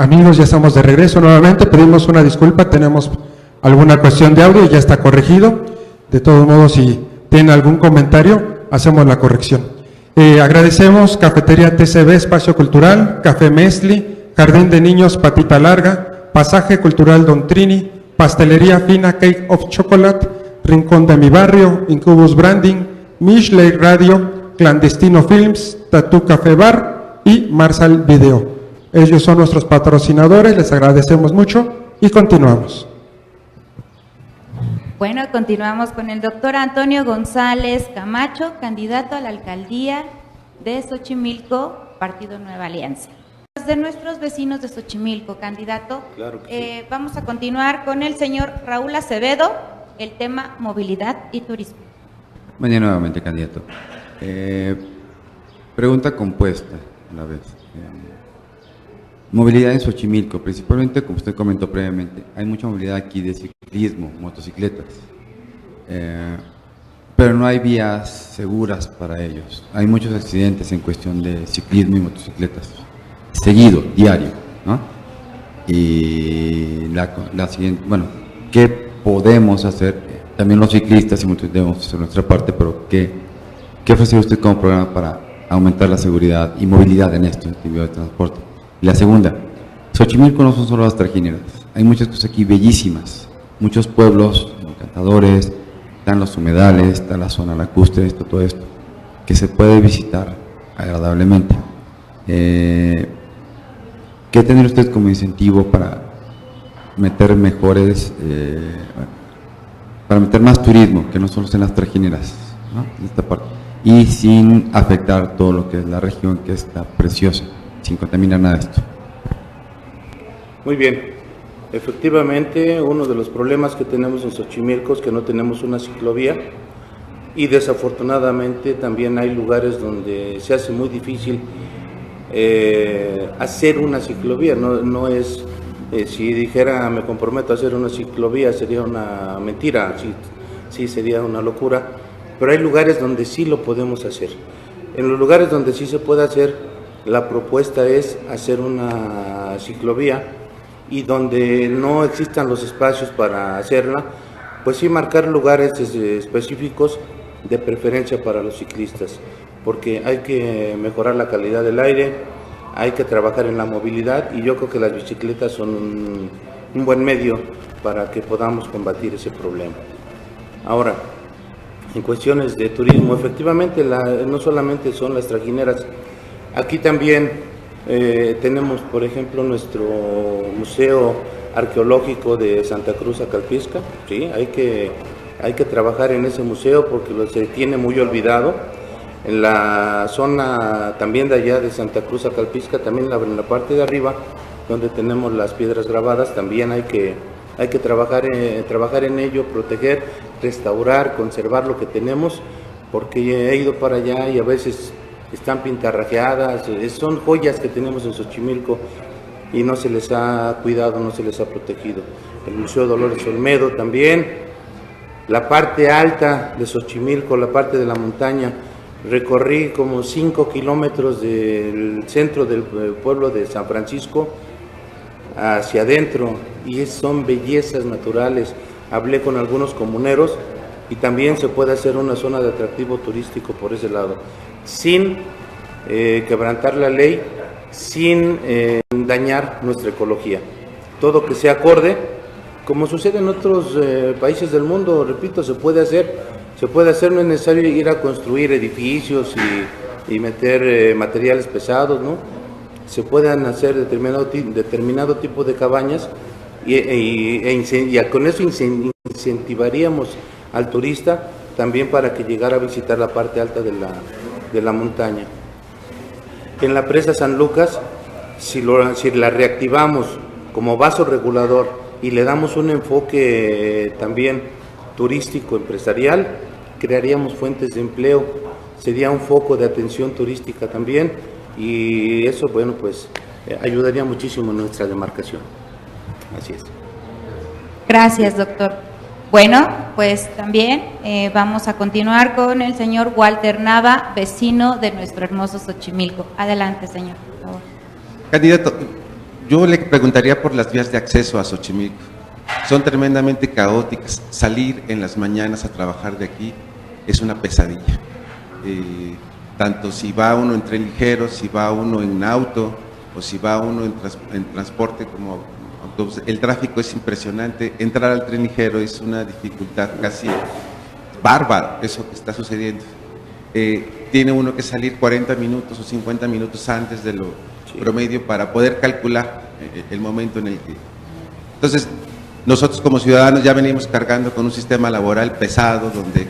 Amigos, ya estamos de regreso nuevamente, pedimos una disculpa, tenemos alguna cuestión de audio y ya está corregido. De todos modos, si tienen algún comentario, hacemos la corrección. Agradecemos Cafetería TCB, Espacio Cultural, Café Mesli, Jardín de Niños Patita Larga, Pasaje Cultural Don Trini, Pastelería Fina Cake of Chocolate, Rincón de mi Barrio, Incubus Branding, Mishley Radio, Clandestino Films, Tattoo Café Bar y Marsal Video. Ellos son nuestros patrocinadores, les agradecemos mucho y continuamos. Bueno, continuamos con el doctor Antonio González Camacho, candidato a la alcaldía de Xochimilco, Partido Nueva Alianza. De nuestros vecinos de Xochimilco, candidato, claro que sí. Vamos a continuar con el señor Raúl Acevedo, el tema movilidad y turismo. Buen día nuevamente, candidato. Pregunta compuesta a la vez. Movilidad en Xochimilco, principalmente, como usted comentó previamente, hay mucha movilidad aquí de ciclismo, motocicletas, pero no hay vías seguras para ellos. Hay muchos accidentes en cuestión de ciclismo y motocicletas, seguido, diario, ¿no? Y la siguiente, bueno, ¿qué podemos hacer? También los ciclistas y muchos debemos hacer nuestra parte, pero ¿qué ofrece usted como programa para aumentar la seguridad y movilidad en estos tipos de transporte? Y la segunda, Xochimilco no son solo las trajineras, hay muchas cosas aquí bellísimas, muchos pueblos encantadores, están los humedales, está la zona lacustre, todo esto, que se puede visitar agradablemente. ¿Qué tendría usted como incentivo para meter para meter más turismo, que no solo sean las trajineras, ¿no? En esta parte, y sin afectar todo lo que es la región, que está preciosa, sin contaminar nada de esto? Muy bien, efectivamente uno de los problemas que tenemos en Xochimilco es que no tenemos una ciclovía y desafortunadamente también hay lugares donde se hace muy difícil hacer una ciclovía. No es, si dijera me comprometo a hacer una ciclovía sería una mentira, sí sería una locura, pero hay lugares donde sí lo podemos hacer. En los lugares donde sí se puede hacer, la propuesta es hacer una ciclovía y donde no existan los espacios para hacerla, pues sí marcar lugares específicos de preferencia para los ciclistas, porque hay que mejorar la calidad del aire, hay que trabajar en la movilidad y yo creo que las bicicletas son un buen medio para que podamos combatir ese problema. Ahora, en cuestiones de turismo, efectivamente no solamente son las trajineras. Aquí también tenemos, por ejemplo, nuestro Museo Arqueológico de Santa Cruz Acalpisca. ¿Sí? Hay que trabajar en ese museo porque se tiene muy olvidado. En la zona también de allá de Santa Cruz Acalpisca, también en la parte de arriba, donde tenemos las piedras grabadas, también hay que trabajar en ello, proteger, restaurar, conservar lo que tenemos, porque he ido para allá y a veces están pintarrajeadas, son joyas que tenemos en Xochimilco y no se les ha cuidado, no se les ha protegido. El Museo Dolores Olmedo también, la parte alta de Xochimilco, la parte de la montaña, recorrí como 5 kilómetros del centro del pueblo de San Francisco hacia adentro y son bellezas naturales. Hablé con algunos comuneros y también se puede hacer una zona de atractivo turístico por ese lado, sin quebrantar la ley, sin dañar nuestra ecología. Todo que sea acorde, como sucede en otros países del mundo, repito, se puede hacer, no es necesario ir a construir edificios y meter materiales pesados, ¿no? Se pueden hacer determinado tipo de cabañas y con eso incentivaríamos al turista también para que llegara a visitar la parte alta de la montaña. En la presa San Lucas, si la reactivamos como vaso regulador y le damos un enfoque también turístico empresarial, crearíamos fuentes de empleo, sería un foco de atención turística también y eso, bueno, pues ayudaría muchísimo en nuestra demarcación. Así es. Gracias, doctor. Bueno, pues también vamos a continuar con el señor Walter Nava, vecino de nuestro hermoso Xochimilco. Adelante, señor, por favor. Candidato, Yo le preguntaría por las vías de acceso a Xochimilco. Son tremendamente caóticas. Salir en las mañanas a trabajar de aquí es una pesadilla. Tanto si va uno en tren ligero, si va uno en auto o si va uno en transporte como autobús. El tráfico es impresionante. Entrar al tren ligero es una dificultad casi bárbara, eso que está sucediendo. Tiene uno que salir 40 minutos o 50 minutos antes de lo promedio para poder calcular el momento en el que... Entonces, nosotros como ciudadanos ya venimos cargando con un sistema laboral pesado donde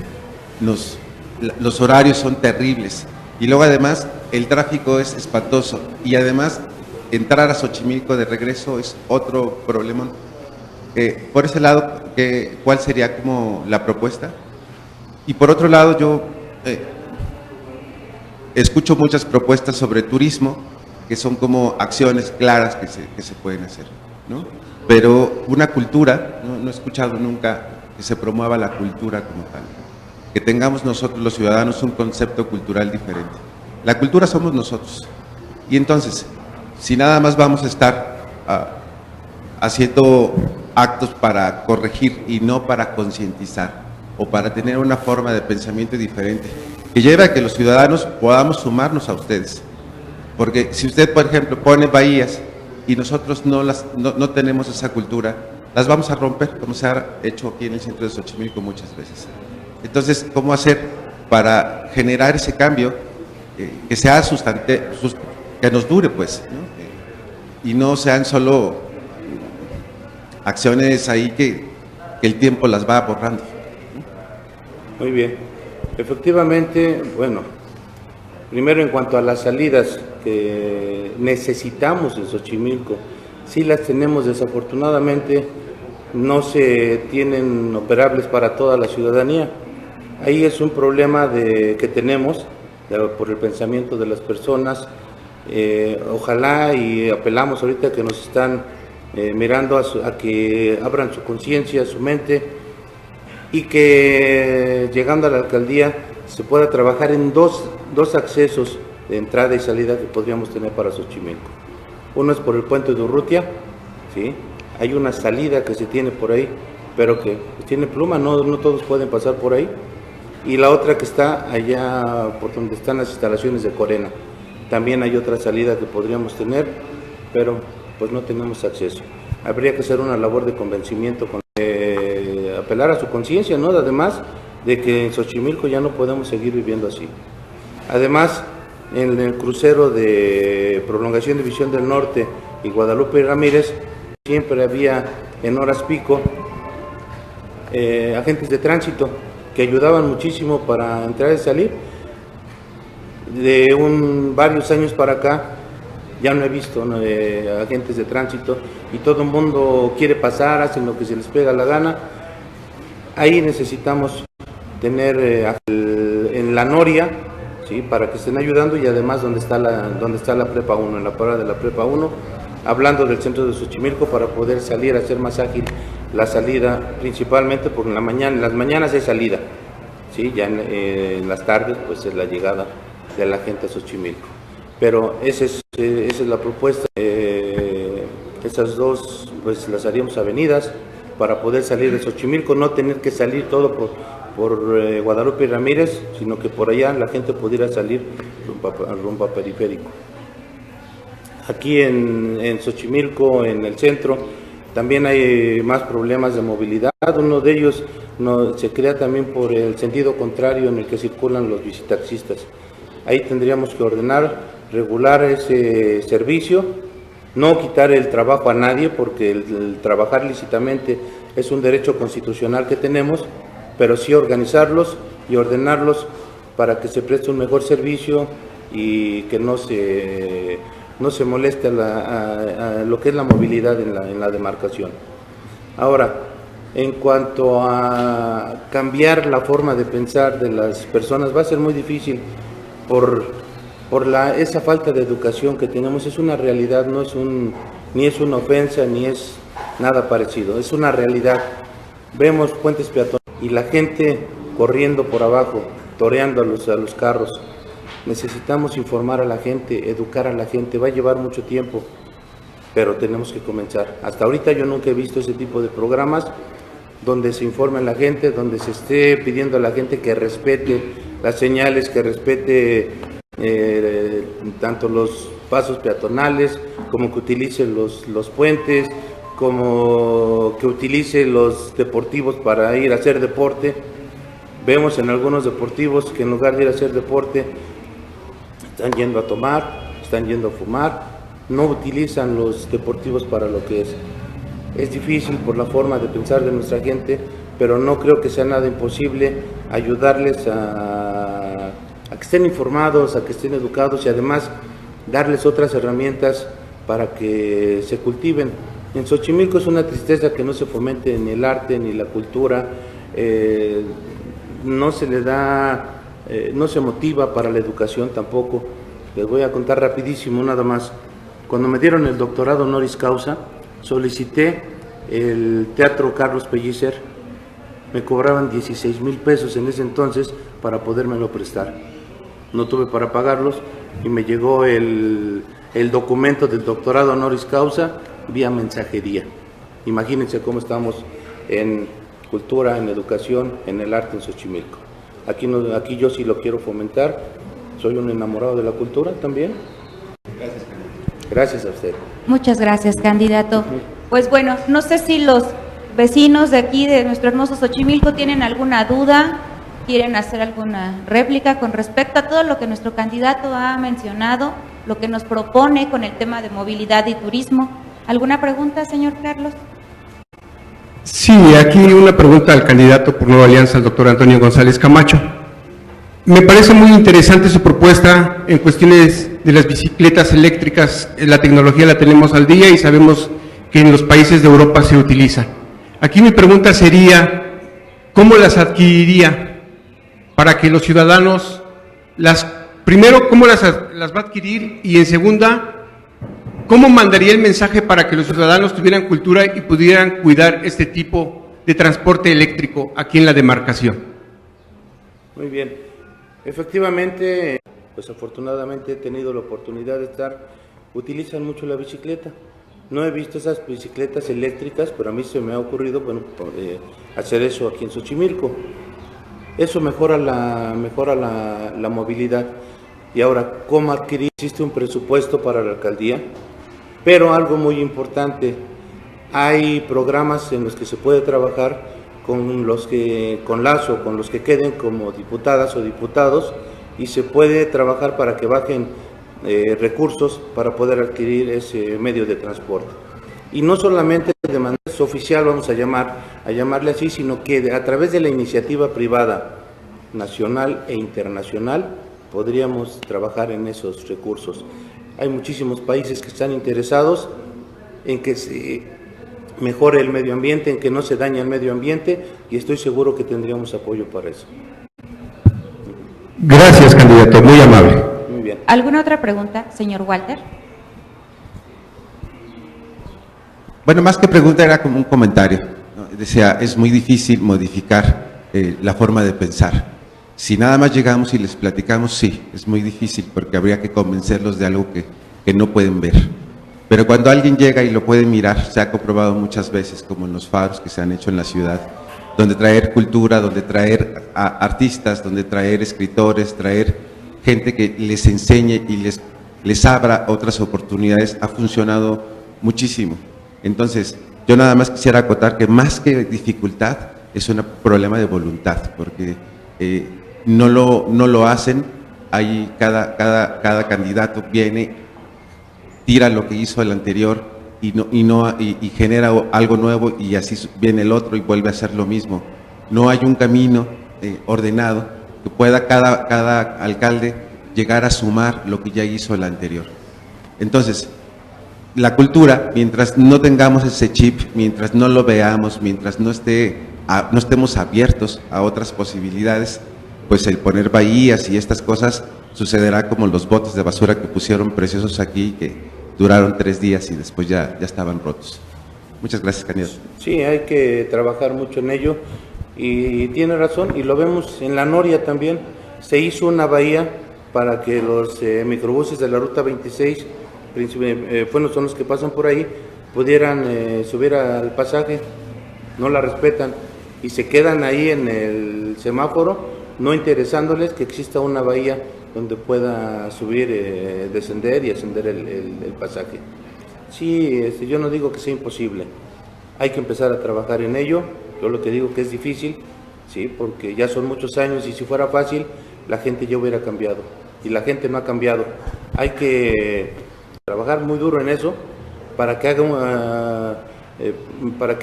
los horarios son terribles y luego además el tráfico es espantoso y además entrar a Xochimilco de regreso es otro problemón. Por ese lado, ¿cuál sería como la propuesta? Y por otro lado, yo escucho muchas propuestas sobre turismo que son como acciones claras que se pueden hacer, ¿no? Pero una cultura, no he escuchado nunca que se promueva la cultura como tal, que tengamos nosotros los ciudadanos un concepto cultural diferente. La cultura somos nosotros. Y entonces, si nada más vamos a estar haciendo actos para corregir y no para concientizar o para tener una forma de pensamiento diferente, que lleve a que los ciudadanos podamos sumarnos a ustedes. Porque si usted, por ejemplo, pone bahías y nosotros no tenemos esa cultura, las vamos a romper, como se ha hecho aquí en el centro de Xochimilco muchas veces. Entonces, ¿cómo hacer para generar ese cambio que sea que nos dure, pues, ¿no? Y no sean solo acciones ahí que el tiempo las va borrando? Muy bien. Efectivamente, bueno, primero en cuanto a las salidas que necesitamos en Xochimilco, sí las tenemos, desafortunadamente no se tienen operables para toda la ciudadanía. Ahí es un problema que tenemos por el pensamiento de las personas. Ojalá y apelamos ahorita que nos están mirando a que abran su conciencia, su mente, y que llegando a la alcaldía se pueda trabajar en dos accesos de entrada y salida que podríamos tener para Xochimilco. Uno es por el puente de Urrutia, ¿sí? Hay una salida que se tiene por ahí, pero que tiene pluma, no todos pueden pasar por ahí. Y la otra que está allá por donde están las instalaciones de Corena. También hay otra salida que podríamos tener, pero pues no tenemos acceso. Habría que hacer una labor de convencimiento, apelar a su conciencia, ¿no? Además de que en Xochimilco ya no podemos seguir viviendo así. Además, en el crucero de prolongación de División del Norte y Guadalupe y Ramírez, siempre había en horas pico agentes de tránsito que ayudaban muchísimo para entrar y salir. De varios años para acá ya no he visto agentes de tránsito y todo el mundo quiere pasar, hacen lo que se les pega la gana. Ahí necesitamos tener en la Noria, ¿sí? Para que estén ayudando, y además donde está la Prepa 1, en la parada de la Prepa 1, hablando del centro de Xochimilco, para poder salir a hacer más ágil la salida, principalmente porque en las mañanas hay salida, ¿sí? Ya en las tardes pues es la llegada de la gente a Xochimilco. Pero esa es la propuesta. Esas dos pues las haríamos avenidas para poder salir de Xochimilco, no tener que salir todo por Guadalupe y Ramírez, sino que por allá la gente pudiera salir rumbo a periférico. Aquí en Xochimilco, en el centro, también hay más problemas de movilidad. Uno de ellos se crea también por el sentido contrario en el que circulan los bicitaxistas. Ahí tendríamos que ordenar, regular ese servicio, no quitar el trabajo a nadie, porque el trabajar lícitamente es un derecho constitucional que tenemos, pero sí organizarlos y ordenarlos para que se preste un mejor servicio y que no se moleste a lo que es la movilidad en la demarcación. Ahora, en cuanto a cambiar la forma de pensar de las personas, va a ser muy difícil por esa falta de educación que tenemos. Es una realidad, ni es una ofensa, ni es nada parecido, es una realidad. Vemos puentes peatones y la gente corriendo por abajo, toreando a los carros. Necesitamos informar a la gente, educar a la gente, va a llevar mucho tiempo. pero tenemos que comenzar. Hasta ahorita yo nunca he visto ese tipo de programas donde se informe a la gente, donde se esté pidiendo a la gente que respete las señales, que respete tanto los pasos peatonales, como que utilice los puentes, como que utilice los deportivos para ir a hacer deporte. Vemos en algunos deportivos que en lugar de ir a hacer deporte, están yendo a tomar, están yendo a fumar, no utilizan los deportivos para lo que es. Es difícil por la forma de pensar de nuestra gente, pero no creo que sea nada imposible ayudarles a que estén informados, a que estén educados y además darles otras herramientas para que se cultiven. En Xochimilco es una tristeza que no se fomente ni el arte ni la cultura, no se le da, no se motiva para la educación tampoco. Les voy a contar rapidísimo nada más. Cuando me dieron el doctorado honoris causa, solicité el Teatro Carlos Pellicer, me cobraban 16,000 pesos en ese entonces para podérmelo prestar. No tuve para pagarlos y me llegó el documento del doctorado honoris causa vía mensajería. Imagínense cómo estamos en cultura, en educación, en el arte en Xochimilco. Aquí yo sí lo quiero fomentar, soy un enamorado de la cultura también. Gracias a usted. Muchas gracias, candidato. Pues bueno, no sé si los vecinos de aquí, de nuestro hermoso Xochimilco, tienen alguna duda, quieren hacer alguna réplica con respecto a todo lo que nuestro candidato ha mencionado, lo que nos propone con el tema de movilidad y turismo. ¿Alguna pregunta, señor Carlos? Sí, aquí una pregunta al candidato por Nueva Alianza, el doctor Antonio González Camacho. Me parece muy interesante su propuesta en cuestiones de las bicicletas eléctricas. La tecnología la tenemos al día y sabemos que en los países de Europa se utiliza. Aquí mi pregunta sería, ¿cómo las adquiriría para que los ciudadanos, primero, cómo las va a adquirir y en segunda, ¿cómo mandaría el mensaje para que los ciudadanos tuvieran cultura y pudieran cuidar este tipo de transporte eléctrico aquí en la demarcación? Muy bien. Efectivamente, pues afortunadamente he tenido la oportunidad de utilizan mucho la bicicleta. No he visto esas bicicletas eléctricas, pero a mí se me ha ocurrido hacer eso aquí en Xochimilco. Eso mejora la movilidad. Y ahora, ¿cómo adquirir? Existe un presupuesto para la alcaldía, pero algo muy importante, hay programas en los que se puede trabajar con los que queden como diputadas o diputados y se puede trabajar para que bajen recursos para poder adquirir ese medio de transporte. Y no solamente de manera oficial vamos a llamarle así, sino que a través de la iniciativa privada nacional e internacional podríamos trabajar en esos recursos. Hay muchísimos países que están interesados en que se mejore el medio ambiente, en que no se dañe el medio ambiente y estoy seguro que tendríamos apoyo para eso. Gracias, candidato, muy amable. Muy bien. ¿Alguna otra pregunta, señor Walter? Bueno, más que pregunta era como un comentario, ¿no? Decía, es muy difícil modificar la forma de pensar. Si nada más llegamos y les platicamos, sí, es muy difícil porque habría que convencerlos de algo que no pueden ver. Pero cuando alguien llega y lo puede mirar, se ha comprobado muchas veces, como en los faros que se han hecho en la ciudad, donde traer cultura, donde traer artistas, donde traer escritores, traer gente que les enseñe y les abra otras oportunidades, ha funcionado muchísimo. Entonces, yo nada más quisiera acotar que más que dificultad, es un problema de voluntad, porque no lo hacen, ahí cada candidato viene, tira lo que hizo el anterior y genera algo nuevo y así viene el otro y vuelve a hacer lo mismo. No hay un camino ordenado que pueda cada alcalde llegar a sumar lo que ya hizo el anterior. Entonces, la cultura, mientras no tengamos ese chip, mientras no lo veamos, mientras no estemos abiertos a otras posibilidades, pues el poner bahías y estas cosas sucederá como los botes de basura que pusieron preciosos aquí, que duraron 3 días y después ya estaban rotos. Muchas gracias, candidato. Sí, hay que trabajar mucho en ello y tiene razón, y lo vemos en La Noria también. Se hizo una bahía para que los microbuses de la Ruta 26 bueno, son los que pasan por ahí, pudieran subir al pasaje, no la respetan y se quedan ahí en el semáforo, no interesándoles que exista una bahía donde pueda subir, descender y ascender el pasaje. Sí, yo no digo que sea imposible, hay que empezar a trabajar en ello. Yo lo que digo que es difícil, sí, porque ya son muchos años y si fuera fácil, la gente ya hubiera cambiado y la gente no ha cambiado. Hay que trabajar muy duro en eso para que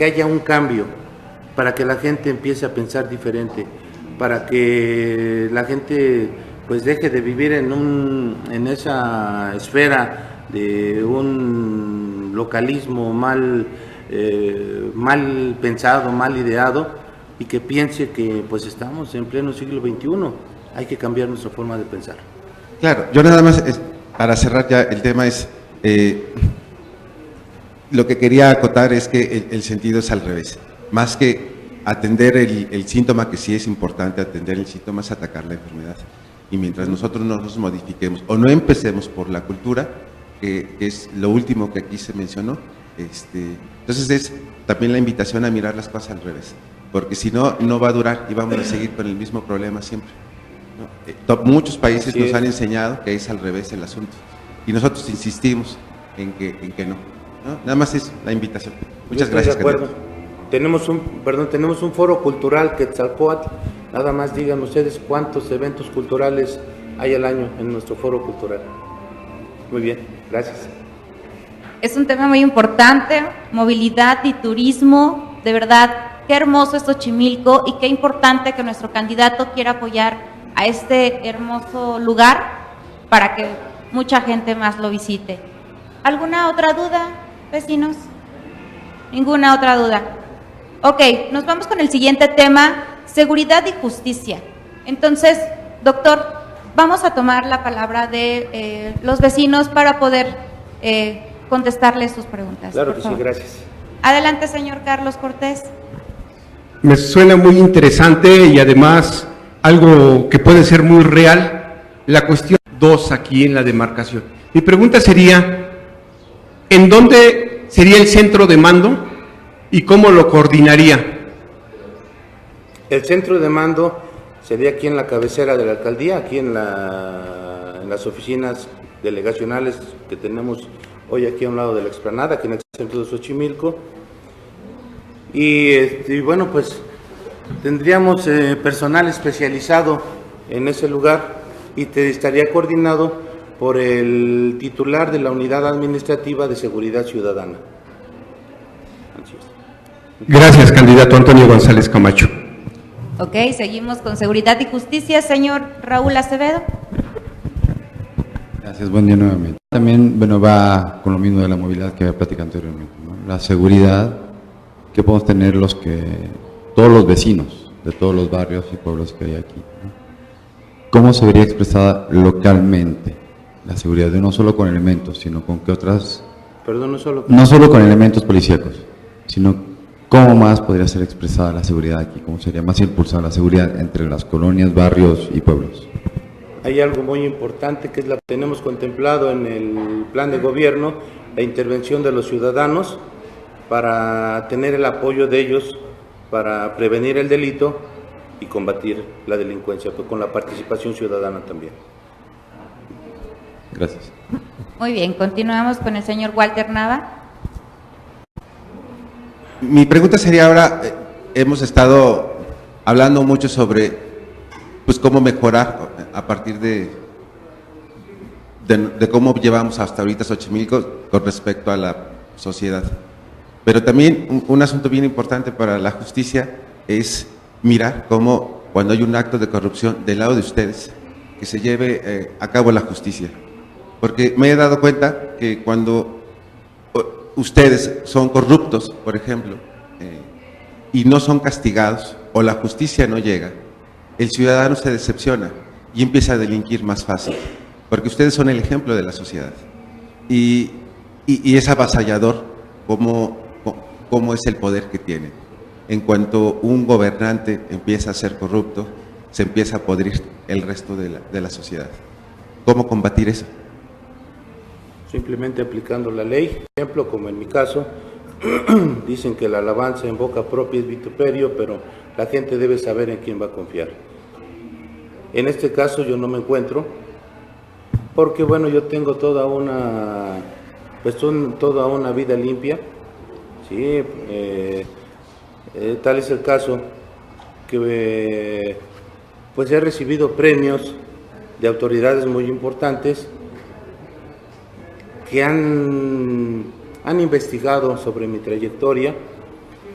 haya un cambio, para que la gente empiece a pensar diferente, para que la gente pues deje de vivir en esa esfera de un localismo mal pensado, mal ideado, y que piense que pues estamos en pleno siglo XXI, hay que cambiar nuestra forma de pensar. Claro, yo nada más, para cerrar ya el tema es, lo que quería acotar es que el sentido es al revés, más que atender el síntoma, que sí es importante atender el síntoma, es atacar la enfermedad. Y mientras nosotros no nos modifiquemos o no empecemos por la cultura, que es lo último que aquí se mencionó, entonces es también la invitación a mirar las cosas al revés, porque si no, no va a durar y vamos a seguir con el mismo problema siempre, ¿no? Muchos países nos han enseñado que es al revés el asunto y nosotros insistimos en que no, ¿no? Nada más es la invitación. Muchas gracias. De acuerdo. Tenemos un foro cultural Quetzalcóatl. Nada más digan ustedes cuántos eventos culturales hay al año en nuestro foro cultural. Muy bien, gracias. Es un tema muy importante, movilidad y turismo. De verdad, qué hermoso es Xochimilco y qué importante que nuestro candidato quiera apoyar a este hermoso lugar para que mucha gente más lo visite. ¿Alguna otra duda, vecinos? Ninguna otra duda. Ok, nos vamos con el siguiente tema, seguridad y justicia. Entonces, doctor, vamos a tomar la palabra de los vecinos para poder contestarles sus preguntas. Claro que sí, gracias. Adelante, señor Carlos Cortés. Me suena muy interesante y además algo que puede ser muy real, la cuestión 2 aquí en la demarcación. Mi pregunta sería, ¿en dónde sería el centro de mando y cómo lo coordinaría? El centro de mando sería aquí en la cabecera de la alcaldía, aquí en las oficinas delegacionales que tenemos hoy aquí a un lado de la explanada, aquí en el centro de Xochimilco. Y bueno, pues tendríamos personal especializado en ese lugar y estaría coordinado por el titular de la Unidad Administrativa de Seguridad Ciudadana. Así es. Gracias, candidato Antonio González Camacho. Ok, seguimos con seguridad y justicia, señor Raúl Acevedo. Gracias, buen día nuevamente. También, bueno, va con lo mismo de la movilidad que había platicado anteriormente, ¿no? La seguridad que podemos tener todos los vecinos de todos los barrios y pueblos que hay aquí, ¿no? ¿Cómo se vería expresada localmente la seguridad? No solo con elementos, sino con qué otras... Perdón, no solo con elementos policíacos, sino cómo más podría ser expresada la seguridad aquí, cómo sería más impulsada la seguridad entre las colonias, barrios y pueblos. Hay algo muy importante que tenemos contemplado en el plan de gobierno, la intervención de los ciudadanos para tener el apoyo de ellos para prevenir el delito y combatir la delincuencia, pues con la participación ciudadana también. Gracias. Muy bien, continuamos con el señor Walter Nava. Mi pregunta sería ahora, hemos estado hablando mucho sobre pues cómo mejorar a partir de cómo llevamos hasta ahorita Xochimilco con respecto a la sociedad. Pero también un asunto bien importante para la justicia es mirar cómo cuando hay un acto de corrupción del lado de ustedes, que se lleve a cabo la justicia. Porque me he dado cuenta que cuando ustedes son corruptos, por ejemplo, y no son castigados, o la justicia no llega, el ciudadano se decepciona y empieza a delinquir más fácil, porque ustedes son el ejemplo de la sociedad. Y es avasallador cómo es el poder que tiene. En cuanto un gobernante empieza a ser corrupto, se empieza a podrir el resto de la sociedad. ¿Cómo combatir eso? simplemente aplicando la ley. Por ejemplo, como en mi caso, dicen que la alabanza en boca propia es vituperio, pero la gente debe saber en quién va a confiar. En este caso yo no me encuentro, porque bueno, yo tengo toda una vida limpia, ¿sí? Tal es el caso que pues he recibido premios de autoridades muy importantes que han investigado sobre mi trayectoria.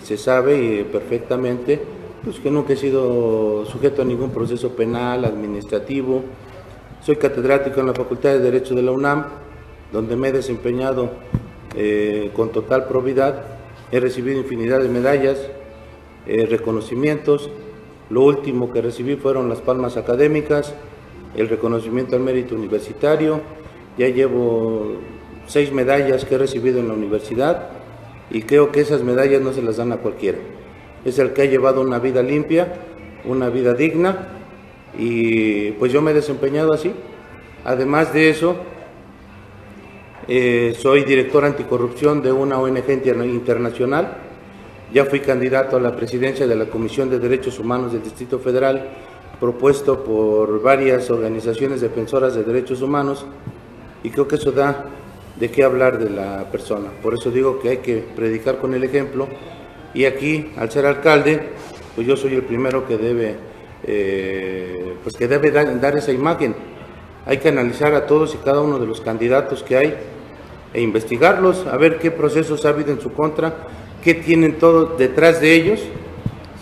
Se sabe perfectamente pues, que nunca he sido sujeto a ningún proceso penal, administrativo. Soy catedrático en la Facultad de Derecho de la UNAM, donde me he desempeñado con total probidad. He recibido infinidad de medallas, reconocimientos. Lo último que recibí fueron las palmas académicas, el reconocimiento al mérito universitario. Ya llevo 6 medallas que he recibido en la universidad y creo que esas medallas no se las dan a cualquiera. Es el que ha llevado una vida limpia, una vida digna, y pues yo me he desempeñado así. Además de eso, soy director anticorrupción de una ONG internacional. Ya fui candidato a la presidencia de la Comisión de Derechos Humanos del Distrito Federal, propuesto por varias organizaciones defensoras de derechos humanos, y creo que eso da de qué hablar de la persona. Por eso digo que hay que predicar con el ejemplo, y aquí, al ser alcalde, pues yo soy el primero que debe, dar esa imagen. Hay que analizar a todos y cada uno de los candidatos que hay e investigarlos, a ver qué procesos ha habido en su contra, qué tienen todos detrás de ellos,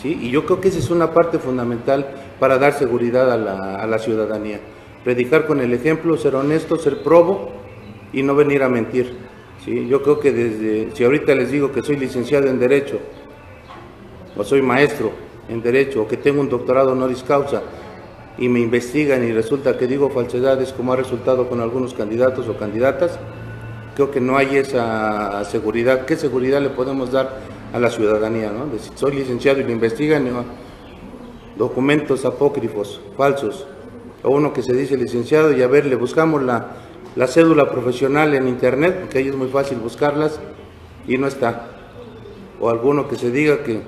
¿sí? Y yo creo que esa es una parte fundamental para dar seguridad a la ciudadanía. Predicar con el ejemplo, ser honesto, ser probo y no venir a mentir, ¿sí? Yo creo que si ahorita les digo que soy licenciado en Derecho, o soy maestro en Derecho, o que tengo un doctorado honoris causa, y me investigan y resulta que digo falsedades, como ha resultado con algunos candidatos o candidatas, creo que no hay esa seguridad. ¿Qué seguridad le podemos dar a la ciudadanía, ¿no? De si soy licenciado y lo investigan, ¿no? Documentos apócrifos, falsos, o uno que se dice licenciado y a ver, le buscamos la cédula profesional en internet, porque ahí es muy fácil buscarlas y no está. O alguno que se diga que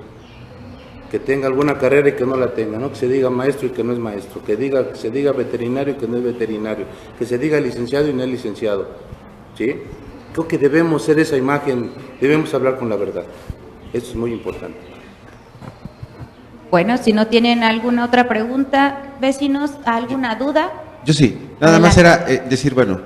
tenga alguna carrera y que no la tenga, ¿no? Que se diga maestro y que no es maestro, que se diga veterinario y que no es veterinario, que se diga licenciado y no es licenciado, ¿sí? Creo que debemos ser esa imagen, debemos hablar con la verdad. Eso es muy importante. Bueno, si no tienen alguna otra pregunta, vecinos, ¿alguna duda? Yo sí, nada más era decir, bueno,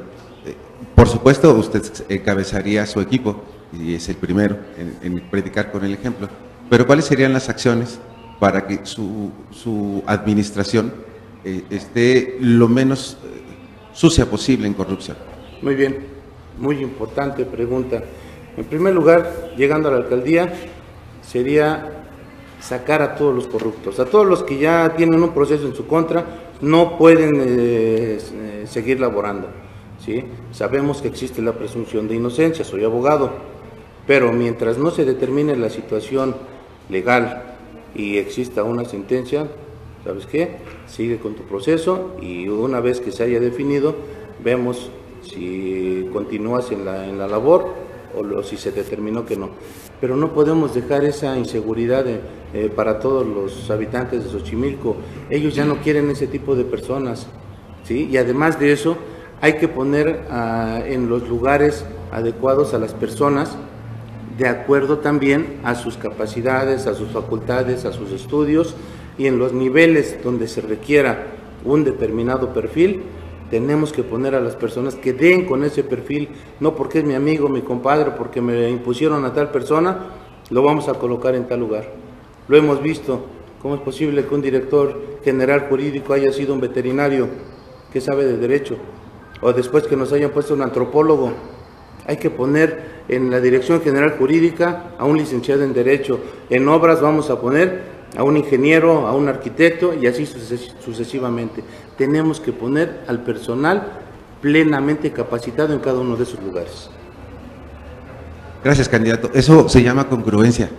por supuesto usted encabezaría su equipo y es el primero en predicar con el ejemplo, pero ¿cuáles serían las acciones para que su administración esté lo menos sucia posible en corrupción? Muy bien, muy importante pregunta. En primer lugar, llegando a la alcaldía, sería sacar a todos los corruptos, a todos los que ya tienen un proceso en su contra, no pueden seguir laborando, ¿sí? Sabemos que existe la presunción de inocencia, soy abogado, pero mientras no se determine la situación legal y exista una sentencia, ¿sabes qué? Sigue con tu proceso y una vez que se haya definido, vemos si continúas en la labor o si se determinó que no. Pero no podemos dejar esa inseguridad para todos los habitantes de Xochimilco. Ellos ya no quieren ese tipo de personas, ¿sí? Y además de eso, hay que poner en los lugares adecuados a las personas, de acuerdo también a sus capacidades, a sus facultades, a sus estudios, y en los niveles donde se requiera un determinado perfil, tenemos que poner a las personas que den con ese perfil, no porque es mi amigo, mi compadre, porque me impusieron a tal persona, lo vamos a colocar en tal lugar. Lo hemos visto, ¿cómo es posible que un director general jurídico haya sido un veterinario que sabe de derecho? O después que nos hayan puesto un antropólogo. Hay que poner en la dirección general jurídica a un licenciado en derecho. En obras vamos a poner a un ingeniero, a un arquitecto y así sucesivamente. Tenemos que poner al personal plenamente capacitado en cada uno de esos lugares. Gracias, candidato. Eso se llama congruencia.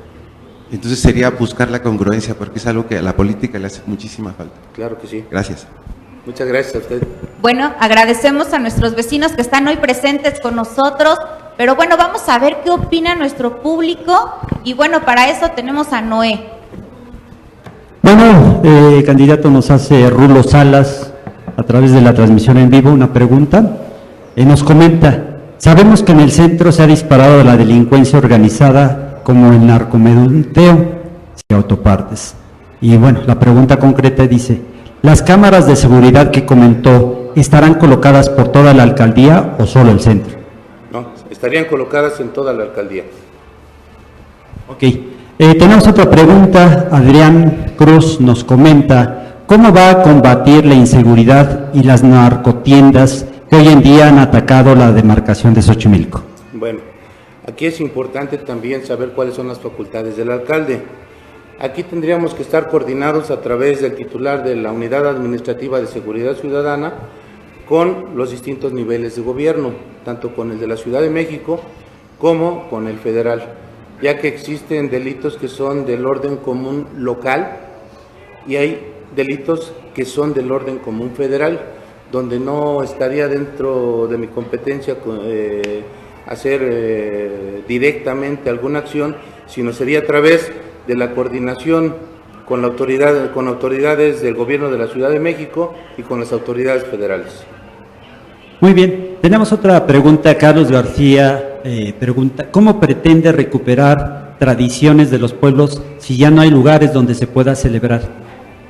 Entonces sería buscar la congruencia porque es algo que a la política le hace muchísima falta. Claro que sí. Gracias. Muchas gracias a usted. Bueno, agradecemos a nuestros vecinos que están hoy presentes con nosotros, pero bueno, vamos a ver qué opina nuestro público y bueno, para eso tenemos a Noé. Bueno, candidato, nos hace Rulo Salas a través de la transmisión en vivo una pregunta. Nos comenta, sabemos que en el centro se ha disparado la delincuencia organizada como el narcomenudeo y autopartes. Y bueno, la pregunta concreta dice, ¿las cámaras de seguridad que comentó estarán colocadas por toda la alcaldía o solo el centro? No, estarían colocadas en toda la alcaldía. Ok. Tenemos otra pregunta. Adrián Cruz nos comenta, ¿cómo va a combatir la inseguridad y las narcotiendas que hoy en día han atacado la demarcación de Xochimilco? Bueno, aquí es importante también saber cuáles son las facultades del alcalde. Aquí tendríamos que estar coordinados a través del titular de la Unidad Administrativa de Seguridad Ciudadana con los distintos niveles de gobierno, tanto con el de la Ciudad de México como con el federal, ya que existen delitos que son del orden común local y hay delitos que son del orden común federal, donde no estaría dentro de mi competencia hacer directamente alguna acción, sino sería a través de la coordinación con autoridades del gobierno de la Ciudad de México y con las autoridades federales. Muy bien, tenemos otra pregunta. Carlos García pregunta, ¿cómo pretende recuperar tradiciones de los pueblos si ya no hay lugares donde se pueda celebrar?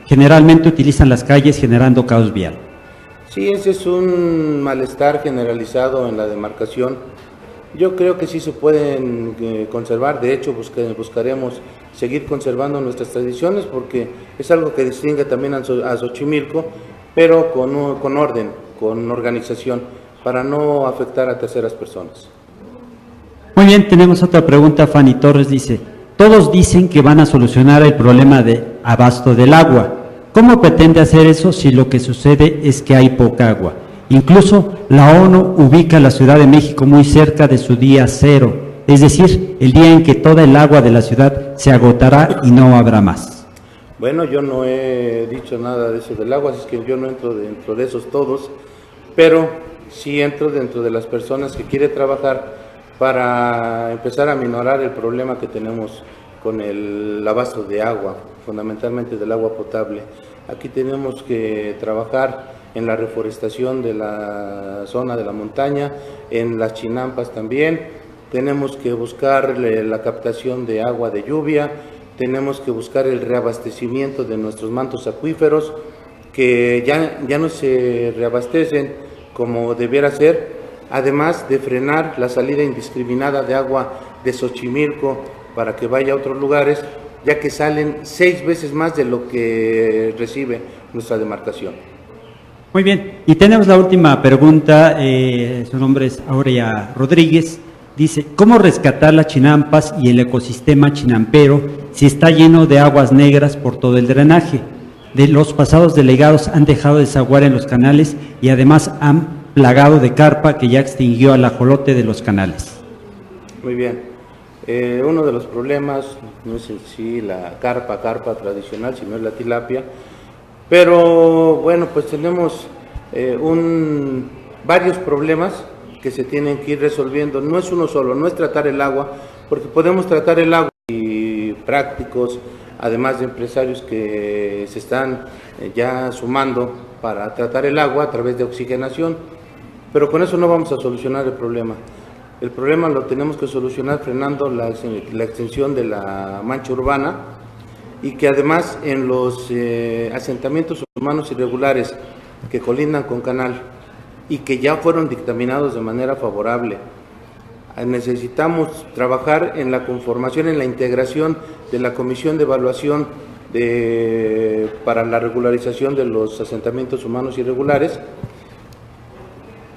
Generalmente utilizan las calles generando caos vial. Sí, ese es un malestar generalizado en la demarcación. Yo creo que sí se pueden conservar, de hecho buscaremos seguir conservando nuestras tradiciones porque es algo que distingue también a Xochimilco, pero con orden, con organización, para no afectar a terceras personas. Muy bien, tenemos otra pregunta. Fanny Torres dice, todos dicen que van a solucionar el problema de abasto del agua. ¿Cómo pretende hacer eso si lo que sucede es que hay poca agua? Incluso la ONU ubica a la Ciudad de México muy cerca de su día cero, es decir, el día en que toda el agua de la ciudad se agotará y no habrá más. Bueno, yo no he dicho nada de eso del agua, así es que yo no entro dentro de esos todos, pero sí entro dentro de las personas que quieren trabajar para empezar a minorar el problema que tenemos con el abasto de agua, fundamentalmente del agua potable. Aquí tenemos que trabajar en la reforestación de la zona de la montaña, en las chinampas también, tenemos que buscar la captación de agua de lluvia, tenemos que buscar el reabastecimiento de nuestros mantos acuíferos, que ya no se reabastecen como debiera ser, además de frenar la salida indiscriminada de agua de Xochimilco para que vaya a otros lugares, ya que salen 6 veces más de lo que recibe nuestra demarcación. Muy bien, y tenemos la última pregunta. Su nombre es Aurea Rodríguez. Dice, ¿cómo rescatar las chinampas y el ecosistema chinampero si está lleno de aguas negras por todo el drenaje? De los pasados delegados han dejado desaguar en los canales y además han plagado de carpa que ya extinguió al ajolote de los canales. Muy bien. Uno de los problemas no es en sí la carpa tradicional, sino es la tilapia. Pero bueno, pues tenemos varios problemas que se tienen que ir resolviendo. No es uno solo, no es tratar el agua, porque podemos tratar el agua y prácticos, además de empresarios que se están ya sumando para tratar el agua a través de oxigenación, pero con eso no vamos a solucionar el problema. El problema lo tenemos que solucionar frenando la extensión de la mancha urbana y que además en los asentamientos humanos irregulares que colindan con canal y que ya fueron dictaminados de manera favorable, necesitamos trabajar en la conformación, en la integración de la Comisión de Evaluación para la regularización de los asentamientos humanos irregulares,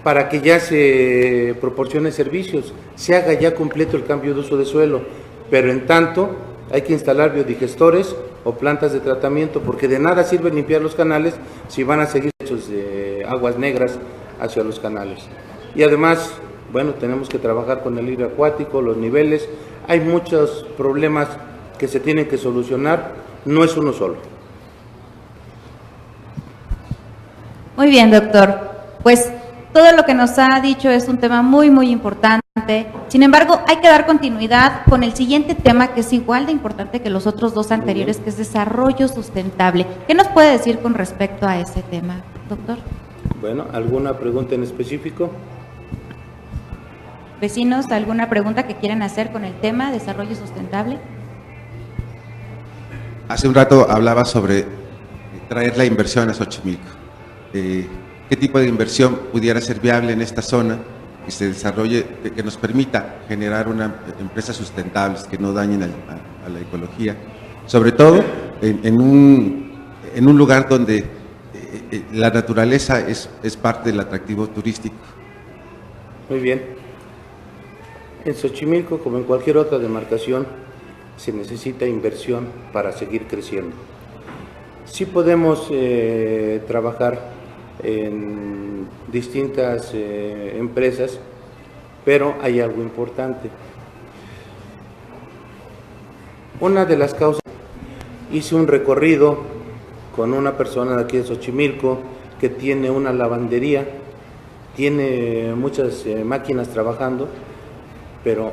para que ya se proporcione servicios, se haga ya completo el cambio de uso de suelo, pero en tanto hay que instalar biodigestores o plantas de tratamiento, porque de nada sirve limpiar los canales si van a seguir hechos de aguas negras hacia los canales. Y además, bueno, tenemos que trabajar con el hilo acuático, los niveles, hay muchos problemas que se tienen que solucionar, no es uno solo. Muy bien, doctor. Pues todo lo que nos ha dicho es un tema muy, muy importante. Sin embargo, hay que dar continuidad con el siguiente tema, que es igual de importante que los otros dos anteriores, que es desarrollo sustentable. ¿Qué nos puede decir con respecto a ese tema, doctor? Bueno, ¿alguna pregunta en específico? Vecinos, ¿alguna pregunta que quieran hacer con el tema desarrollo sustentable? Hace un rato hablaba sobre traer la inversión a Xochimilco. ¿Qué tipo de inversión pudiera ser viable en esta zona que se desarrolle, que nos permita generar empresas sustentables que no dañen a la ecología? Sobre todo en un lugar donde la naturaleza es parte del atractivo turístico. Muy bien. En Xochimilco, como en cualquier otra demarcación, se necesita inversión para seguir creciendo. Sí podemos trabajar en distintas empresas, pero hay algo importante. Una de las causas, hice un recorrido con una persona de aquí de Xochimilco que tiene una lavandería, tiene muchas máquinas trabajando, pero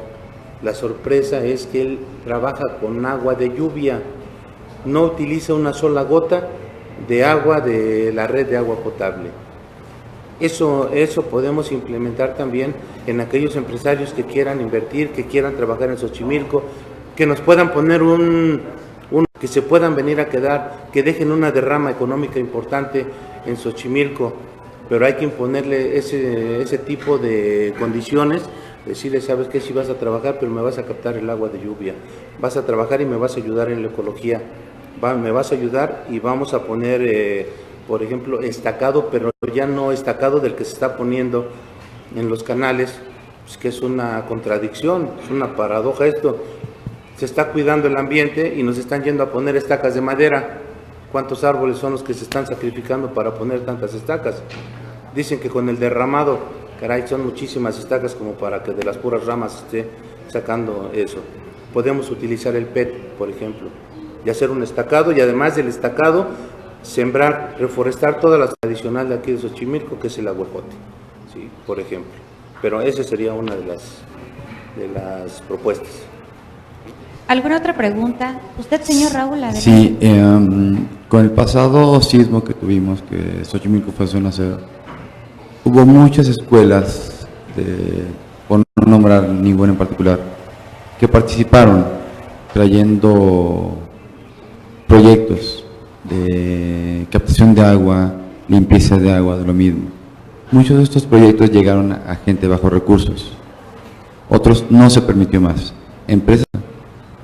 la sorpresa es que él trabaja con agua de lluvia, no utiliza una sola gota de agua de la red de agua potable. Eso podemos implementar también en aquellos empresarios que quieran invertir, que quieran trabajar en Xochimilco, que nos puedan poner que se puedan venir a quedar, que dejen una derrama económica importante en Xochimilco, pero hay que imponerle ese tipo de condiciones, decirle, sabes que si vas a trabajar, pero me vas a captar el agua de lluvia, vas a trabajar y me vas a ayudar en la ecología, me vas a ayudar y vamos a poner, por ejemplo, estacado, pero ya no estacado del que se está poniendo en los canales, pues que es una contradicción, es una paradoja esto. Se está cuidando el ambiente y nos están yendo a poner estacas de madera. ¿Cuántos árboles son los que se están sacrificando para poner tantas estacas? Dicen que con el derramado, caray, son muchísimas estacas como para que de las puras ramas esté sacando eso. Podemos utilizar el PET, por ejemplo, y hacer un estacado, y además del estacado, sembrar, reforestar toda la tradicional de aquí de Xochimilco, que es el aguajote, ¿sí? Por ejemplo. Pero esa sería una de las propuestas. ¿Alguna otra pregunta? ¿Usted, señor Raúl? Adelante. Sí, con el pasado sismo que tuvimos, que Xochimilco fue zona cero, hubo muchas escuelas, por no nombrar ninguna en particular, que participaron trayendo proyectos de captación de agua, limpieza de agua, de lo mismo. Muchos de estos proyectos llegaron a gente bajo recursos, otros no se permitió más. Empresas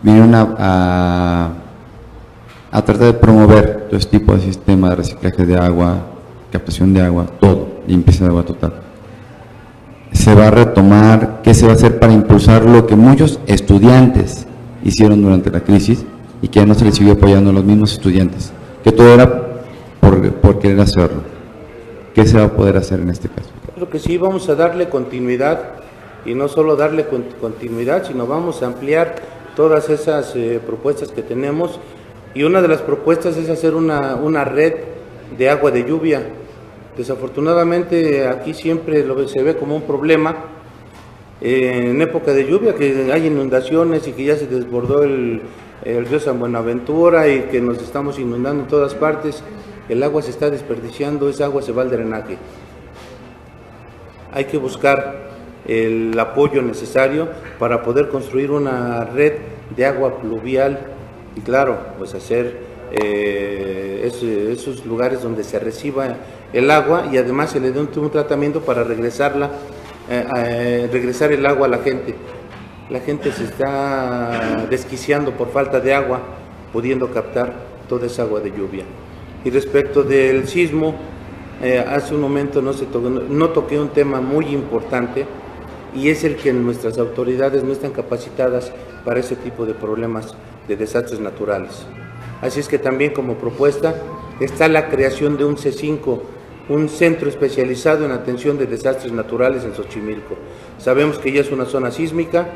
vinieron a tratar de promover todo este tipo de sistema de reciclaje de agua, captación de agua, todo, limpieza de agua total. Se va a retomar, ¿qué se va a hacer para impulsar lo que muchos estudiantes hicieron durante la crisis y que ya no se les siguió apoyando a los mismos estudiantes? Que todo era por querer hacerlo. ¿Qué se va a poder hacer en este caso? Creo que sí, vamos a darle continuidad, y no solo darle continuidad, sino vamos a ampliar todas esas propuestas que tenemos, y una de las propuestas es hacer una red de agua de lluvia. Desafortunadamente aquí siempre se ve como un problema en época de lluvia, que hay inundaciones y que ya se desbordó el río San Buenaventura y que nos estamos inundando en todas partes. El agua se está desperdiciando, esa agua se va al drenaje. Hay que buscar el apoyo necesario para poder construir una red de agua pluvial y, claro, pues hacer esos lugares donde se reciba el agua y además se le dé un tratamiento para regresar el agua a la gente. La gente se está desquiciando por falta de agua, pudiendo captar toda esa agua de lluvia. Y respecto del sismo, hace un momento no toqué un tema muy importante, y es el que nuestras autoridades no están capacitadas para ese tipo de problemas de desastres naturales. Así es que también como propuesta está la creación de un C5, un centro especializado en atención de desastres naturales en Xochimilco. Sabemos que ya es una zona sísmica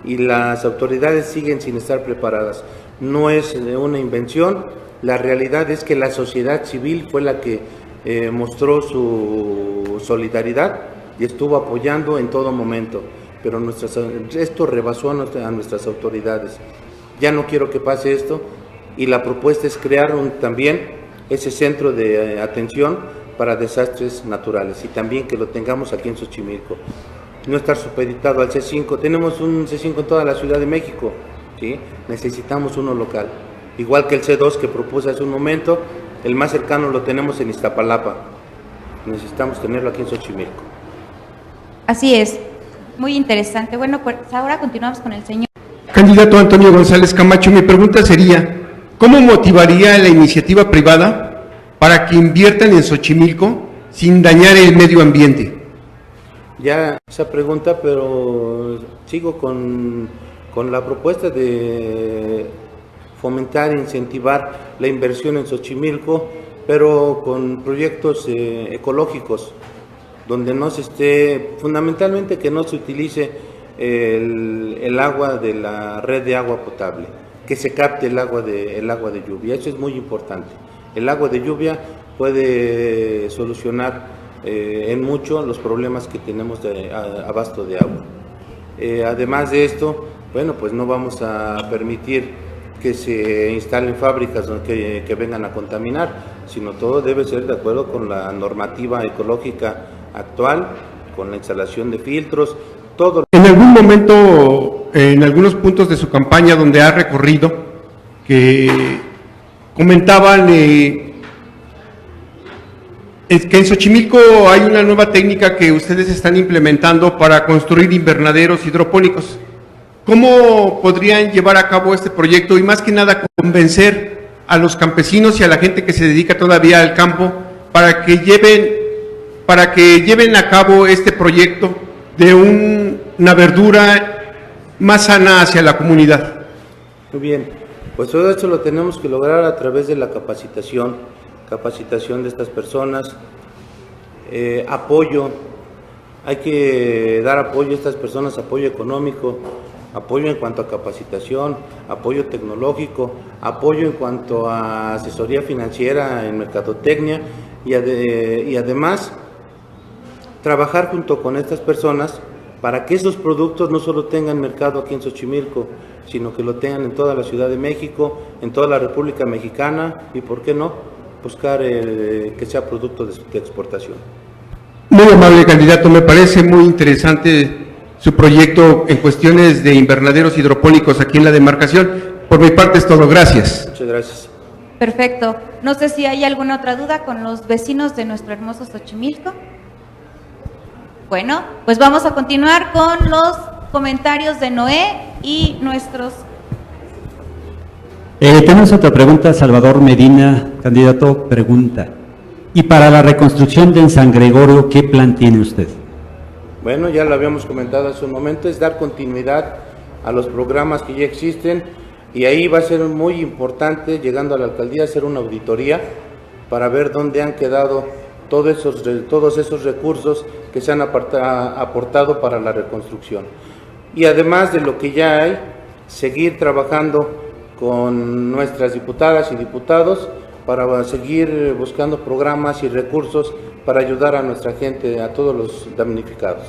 y las autoridades siguen sin estar preparadas. No es una invención, la realidad es que la sociedad civil fue la que mostró su solidaridad y estuvo apoyando en todo momento, pero esto rebasó a nuestras autoridades. Ya no quiero que pase esto, y la propuesta es crear también ese centro de atención para desastres naturales, y también que lo tengamos aquí en Xochimilco. No estar supeditado al C5, tenemos un C5 en toda la Ciudad de México, ¿sí? Necesitamos uno local, igual que el C2 que propuse hace un momento, el más cercano lo tenemos en Iztapalapa, necesitamos tenerlo aquí en Xochimilco. Así es, muy interesante. Bueno, pues ahora continuamos con el señor. Candidato Antonio González Camacho, mi pregunta sería, ¿cómo motivaría la iniciativa privada para que inviertan en Xochimilco sin dañar el medio ambiente? Ya esa pregunta, pero sigo con la propuesta de fomentar e incentivar la inversión en Xochimilco, pero con proyectos ecológicos, donde no se esté, fundamentalmente que no se utilice el agua de la red de agua potable, que se capte el agua de lluvia. Eso es muy importante. El agua de lluvia puede solucionar en mucho los problemas que tenemos de abasto de agua. Además de esto, bueno, pues no vamos a permitir que se instalen fábricas que vengan a contaminar, sino todo debe ser de acuerdo con la normativa ecológica actual, con la instalación de filtros, todo. En algún momento, en algunos puntos de su campaña donde ha recorrido, que comentaban es que en Xochimilco hay una nueva técnica que ustedes están implementando para construir invernaderos hidropónicos. ¿Cómo podrían llevar a cabo este proyecto y más que nada convencer a los campesinos y a la gente que se dedica todavía al campo para que lleven a cabo este proyecto de una verdura más sana hacia la comunidad? Muy bien, pues todo esto lo tenemos que lograr a través de la capacitación de estas personas, apoyo, hay que dar apoyo a estas personas, apoyo económico, apoyo en cuanto a capacitación, apoyo tecnológico, apoyo en cuanto a asesoría financiera en mercadotecnia y además trabajar junto con estas personas para que esos productos no solo tengan mercado aquí en Xochimilco, sino que lo tengan en toda la Ciudad de México, en toda la República Mexicana y, ¿por qué no?, buscar que sea producto de exportación. Muy amable candidato, me parece muy interesante su proyecto en cuestiones de invernaderos hidropónicos aquí en la demarcación. Por mi parte es todo, gracias. Muchas gracias. Perfecto. No sé si hay alguna otra duda con los vecinos de nuestro hermoso Xochimilco. Bueno, pues vamos a continuar con los comentarios de Noé y nuestros... Tenemos otra pregunta, Salvador Medina, candidato, pregunta. ¿Y para la reconstrucción de San Gregorio, qué plan tiene usted? Bueno, ya lo habíamos comentado hace un momento, es dar continuidad a los programas que ya existen y ahí va a ser muy importante, llegando a la alcaldía, hacer una auditoría para ver dónde han quedado todos esos recursos que se han aportado para la reconstrucción. Y además de lo que ya hay, seguir trabajando con nuestras diputadas y diputados para seguir buscando programas y recursos para ayudar a nuestra gente, a todos los damnificados.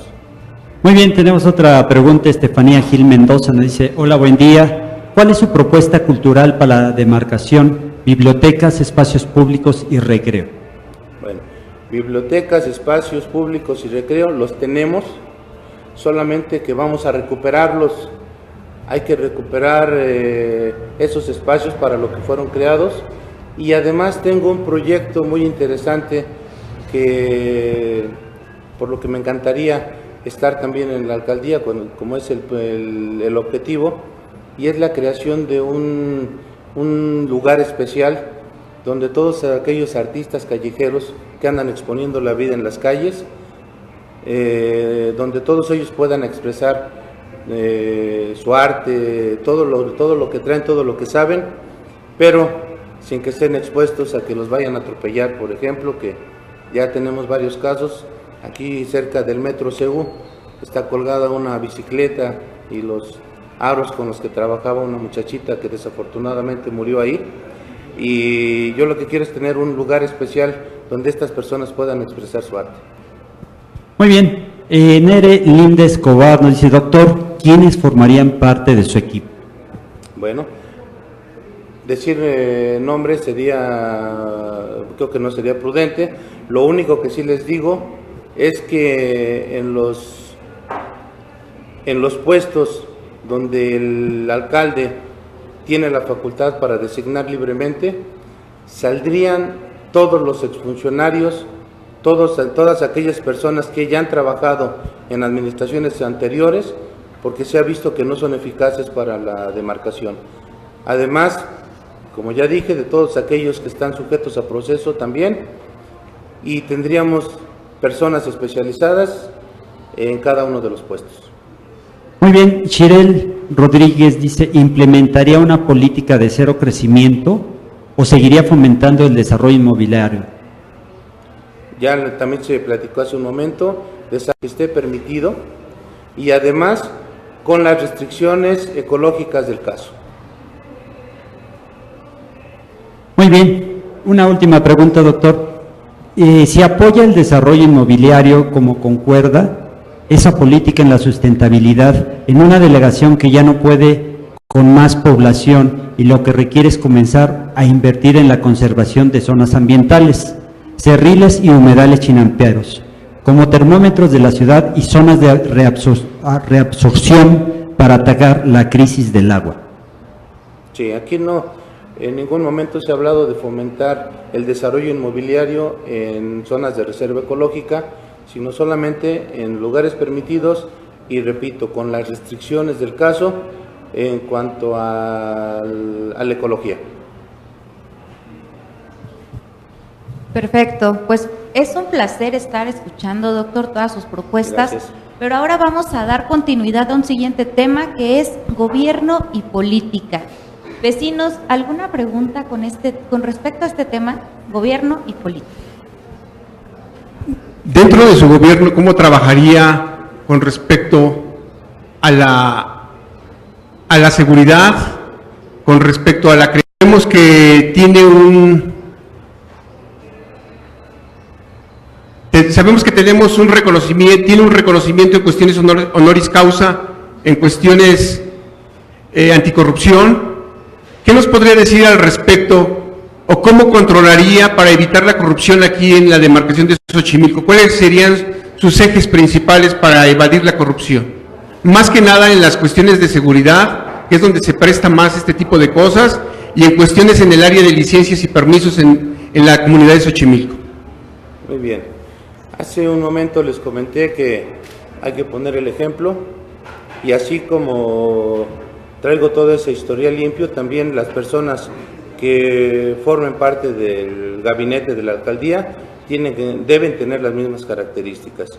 Muy bien, tenemos otra pregunta. Estefanía Gil Mendoza nos dice: hola, buen día. ¿Cuál es su propuesta cultural para la demarcación, bibliotecas, espacios públicos y recreo? Bueno, bibliotecas, espacios públicos y recreo los tenemos, solamente que vamos a recuperarlos. Hay que recuperar esos espacios para lo que fueron creados, y además tengo un proyecto muy interesante que por lo que me encantaría estar también en la alcaldía, como es el objetivo, y es la creación de un lugar especial donde todos aquellos artistas callejeros que andan exponiendo la vida en las calles, donde todos ellos puedan expresar su arte, todo lo que traen, todo lo que saben, pero sin que estén expuestos a que los vayan a atropellar, por ejemplo, que ya tenemos varios casos. Aquí cerca del Metro CU está colgada una bicicleta y los aros con los que trabajaba una muchachita que desafortunadamente murió ahí, y yo lo que quiero es tener un lugar especial donde estas personas puedan expresar su arte. Muy bien. Nere Linda Escobar nos dice, doctor, ¿quiénes formarían parte de su equipo? Bueno, decir nombres creo que no sería prudente. Lo único que sí les digo es que en los puestos donde el alcalde tiene la facultad para designar libremente, saldrían todos los exfuncionarios, todas aquellas personas que ya han trabajado en administraciones anteriores, porque se ha visto que no son eficaces para la demarcación. Además, como ya dije, de todos aquellos que están sujetos a proceso también, y tendríamos personas especializadas en cada uno de los puestos. Muy bien. Chirel Rodríguez dice, ¿implementaría una política de cero crecimiento o seguiría fomentando el desarrollo inmobiliario? Ya también se platicó hace un momento de que esté permitido, y además con las restricciones ecológicas del caso. Muy bien. Una última pregunta, doctor. Si apoya el desarrollo inmobiliario como concuerda esa política en la sustentabilidad en una delegación que ya no puede con más población y lo que requiere es comenzar a invertir en la conservación de zonas ambientales, cerriles y humedales chinamperos, como termómetros de la ciudad y zonas de reabsorción para atacar la crisis del agua? Sí, aquí no, en ningún momento se ha hablado de fomentar el desarrollo inmobiliario en zonas de reserva ecológica, sino solamente en lugares permitidos y, repito, con las restricciones del caso en cuanto a la ecología. Perfecto, pues es un placer estar escuchando, doctor, todas sus propuestas. Gracias. Pero ahora vamos a dar continuidad a un siguiente tema que es gobierno y política. Vecinos, ¿alguna pregunta con respecto a este tema? Gobierno y política. Dentro de su gobierno, ¿cómo trabajaría con respecto a la seguridad, con respecto a la creemos que sabemos que tenemos un reconocimiento en cuestiones honoris causa, en cuestiones anticorrupción? ¿Qué nos podría decir al respecto o cómo controlaría para evitar la corrupción aquí en la demarcación de Xochimilco? ¿Cuáles serían sus ejes principales para evadir la corrupción? Más que nada en las cuestiones de seguridad, que es donde se presta más este tipo de cosas, y en cuestiones en el área de licencias y permisos en la comunidad de Xochimilco. Muy bien. Hace un momento les comenté que hay que poner el ejemplo, y así como traigo todo ese historial limpio, también las personas que formen parte del gabinete de la alcaldía deben tener las mismas características.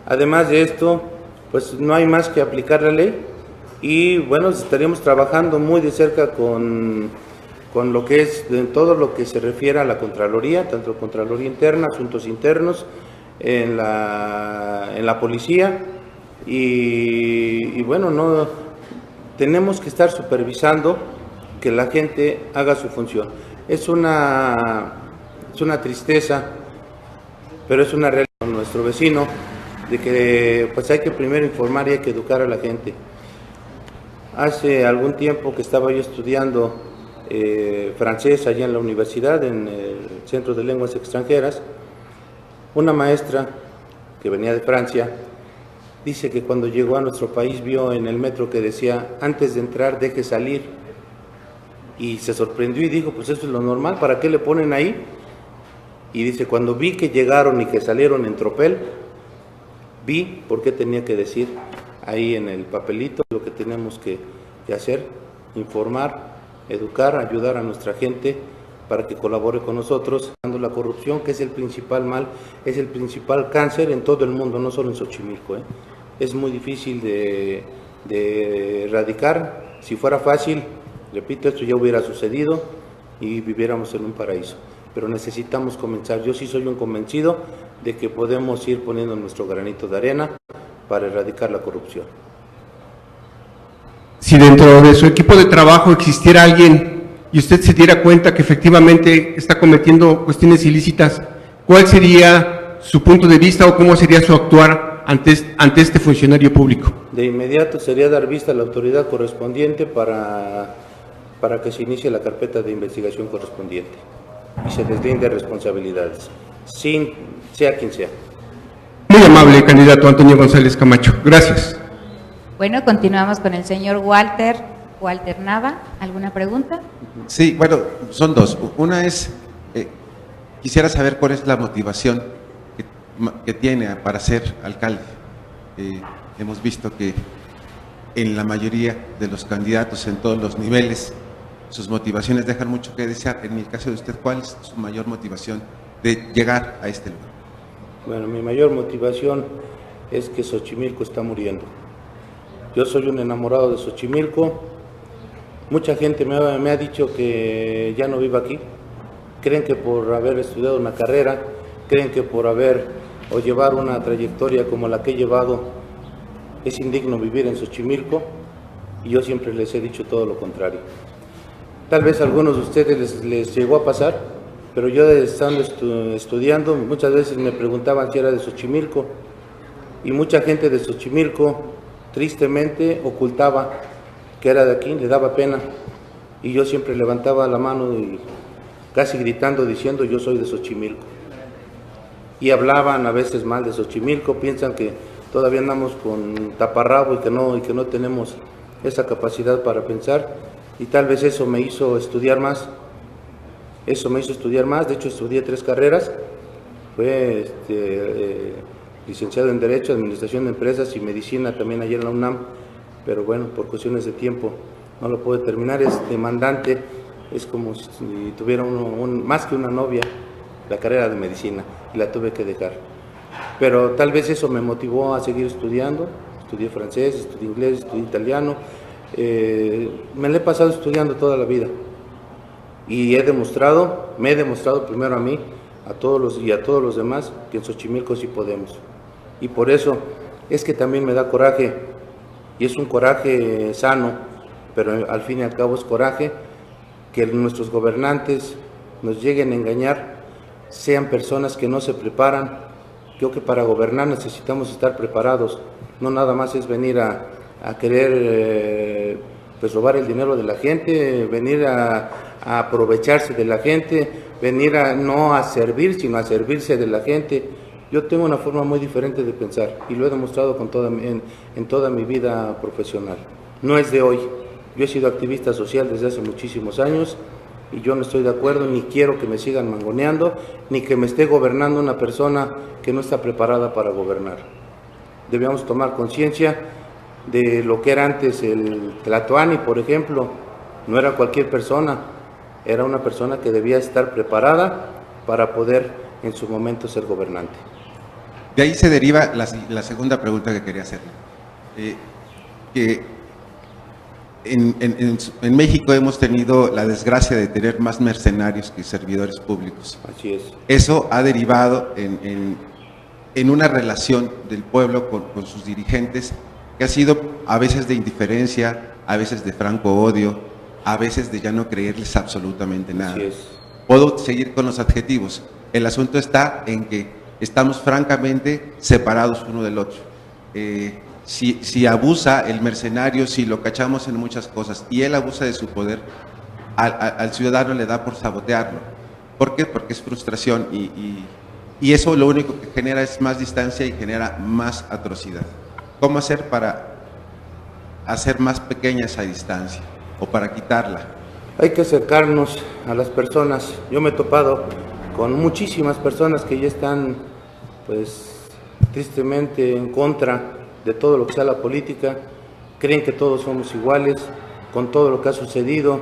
Además de esto, pues no hay más que aplicar la ley, y bueno, estaríamos trabajando muy de cerca con lo que es de todo lo que se refiere a la Contraloría, tanto Contraloría Interna, Asuntos Internos, en la policía, y bueno, no tenemos que estar supervisando que la gente haga su función. Es una tristeza, pero es una realidad con nuestro vecino, de que pues hay que primero informar y hay que educar a la gente. Hace algún tiempo que estaba yo estudiando francés allá en la universidad, en el Centro de Lenguas Extranjeras, una maestra que venía de Francia dice que cuando llegó a nuestro país vio en el metro que decía: antes de entrar deje salir, y se sorprendió y dijo: pues eso es lo normal, ¿para qué le ponen ahí? Y dice: cuando vi que llegaron y que salieron en tropel, vi por qué tenía que decir ahí en el papelito lo que tenemos que hacer: informar, educar, ayudar a nuestra gente para que colabore con nosotros, dando la corrupción, que es el principal mal, es el principal cáncer en todo el mundo, no solo en Xochimilco. Es muy difícil de erradicar. Si fuera fácil, repito, esto ya hubiera sucedido y viviéramos en un paraíso. Pero necesitamos comenzar. Yo sí soy un convencido de que podemos ir poniendo nuestro granito de arena para erradicar la corrupción. Si dentro de su equipo de trabajo existiera alguien y usted se diera cuenta que efectivamente está cometiendo cuestiones ilícitas, ¿cuál sería su punto de vista o cómo sería su actuar ante este funcionario público? De inmediato sería dar vista a la autoridad correspondiente para que se inicie la carpeta de investigación correspondiente y se deslinde responsabilidades, sea quien sea. Muy amable, candidato Antonio González Camacho. Gracias. Bueno, continuamos con el señor Walter Nava. ¿Alguna pregunta? Sí, bueno, son dos. Una es, quisiera saber cuál es la motivación que tiene para ser alcalde. Hemos visto que en la mayoría de los candidatos en todos los niveles, sus motivaciones dejan mucho que desear. En el caso de usted, ¿cuál es su mayor motivación de llegar a este lugar? Bueno, mi mayor motivación es que Xochimilco está muriendo. Yo soy un enamorado de Xochimilco. Mucha gente me ha dicho que ya no vivo aquí. Creen que por haber estudiado una carrera, creen que por llevar una trayectoria como la que he llevado, es indigno vivir en Xochimilco, y yo siempre les he dicho todo lo contrario. Tal vez a algunos de ustedes les llegó a pasar, pero yo estando estudiando, muchas veces me preguntaban si era de Xochimilco, y mucha gente de Xochimilco tristemente ocultaba que era de aquí, le daba pena, y yo siempre levantaba la mano y casi gritando diciendo yo soy de Xochimilco. Y hablaban a veces mal de Xochimilco, piensan que todavía andamos con taparrabo y que no tenemos esa capacidad para pensar, y tal vez eso me hizo estudiar más. De hecho estudié 3 carreras, fue licenciado en Derecho, Administración de Empresas y Medicina también allá en la UNAM, pero bueno, por cuestiones de tiempo no lo pude terminar. Es demandante, es como si tuviera más que una novia, la carrera de Medicina, y la tuve que dejar. Pero tal vez eso me motivó a seguir estudiando. Estudié francés, estudié inglés, estudié italiano, me lo he pasado estudiando toda la vida. Y me he demostrado primero a mí, a todos los demás, que en Xochimilco sí podemos. Y por eso es que también me da coraje, y es un coraje sano, pero al fin y al cabo es coraje, que nuestros gobernantes nos lleguen a engañar, sean personas que no se preparan. Creo que para gobernar necesitamos estar preparados, no nada más es venir a querer robar el dinero de la gente, venir a aprovecharse de la gente, venir no a servir, sino a servirse de la gente. Yo tengo una forma muy diferente de pensar y lo he demostrado en toda mi vida profesional. No es de hoy, yo he sido activista social desde hace muchísimos años y yo no estoy de acuerdo, ni quiero que me sigan mangoneando, ni que me esté gobernando una persona que no está preparada para gobernar. Debíamos tomar conciencia de lo que era antes el Tlatoani, por ejemplo. No era cualquier persona, era una persona que debía estar preparada para poder en su momento ser gobernante. De ahí se deriva la segunda pregunta que quería hacerle. Que en México hemos tenido la desgracia de tener más mercenarios que servidores públicos. Así es. Eso ha derivado en una relación del pueblo con sus dirigentes que ha sido a veces de indiferencia, a veces de franco odio, a veces de ya no creerles absolutamente nada. Así es. Puedo seguir con los adjetivos. El asunto está en que estamos francamente separados uno del otro. Si abusa el mercenario, si lo cachamos en muchas cosas y él abusa de su poder, al ciudadano le da por sabotearlo. ¿Por qué? Porque es frustración y eso lo único que genera es más distancia y genera más atrocidad. ¿Cómo hacer para hacer más pequeña esa distancia o para quitarla? Hay que acercarnos a las personas. Yo me he topado con muchísimas personas que ya están, pues, tristemente en contra de todo lo que sea la política, creen que todos somos iguales con todo lo que ha sucedido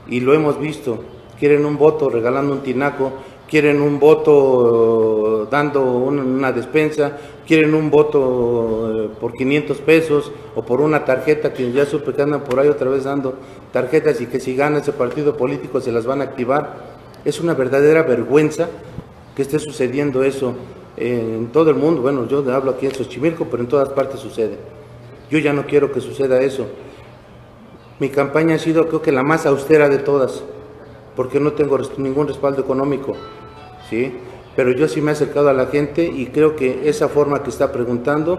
y lo hemos visto. Quieren un voto regalando un tinaco, quieren un voto dando una despensa, quieren un voto por 500 pesos o por una tarjeta que ya supe que andan por ahí otra vez dando tarjetas y que si gana ese partido político se las van a activar. Es una verdadera vergüenza que esté sucediendo eso en todo el mundo. Bueno, yo hablo aquí en Xochimilco, pero en todas partes sucede. Yo ya no quiero que suceda eso. Mi campaña ha sido, creo que la más austera de todas, porque no tengo ningún respaldo económico, ¿sí? pero yo sí me he acercado a la gente y creo que esa forma que está preguntando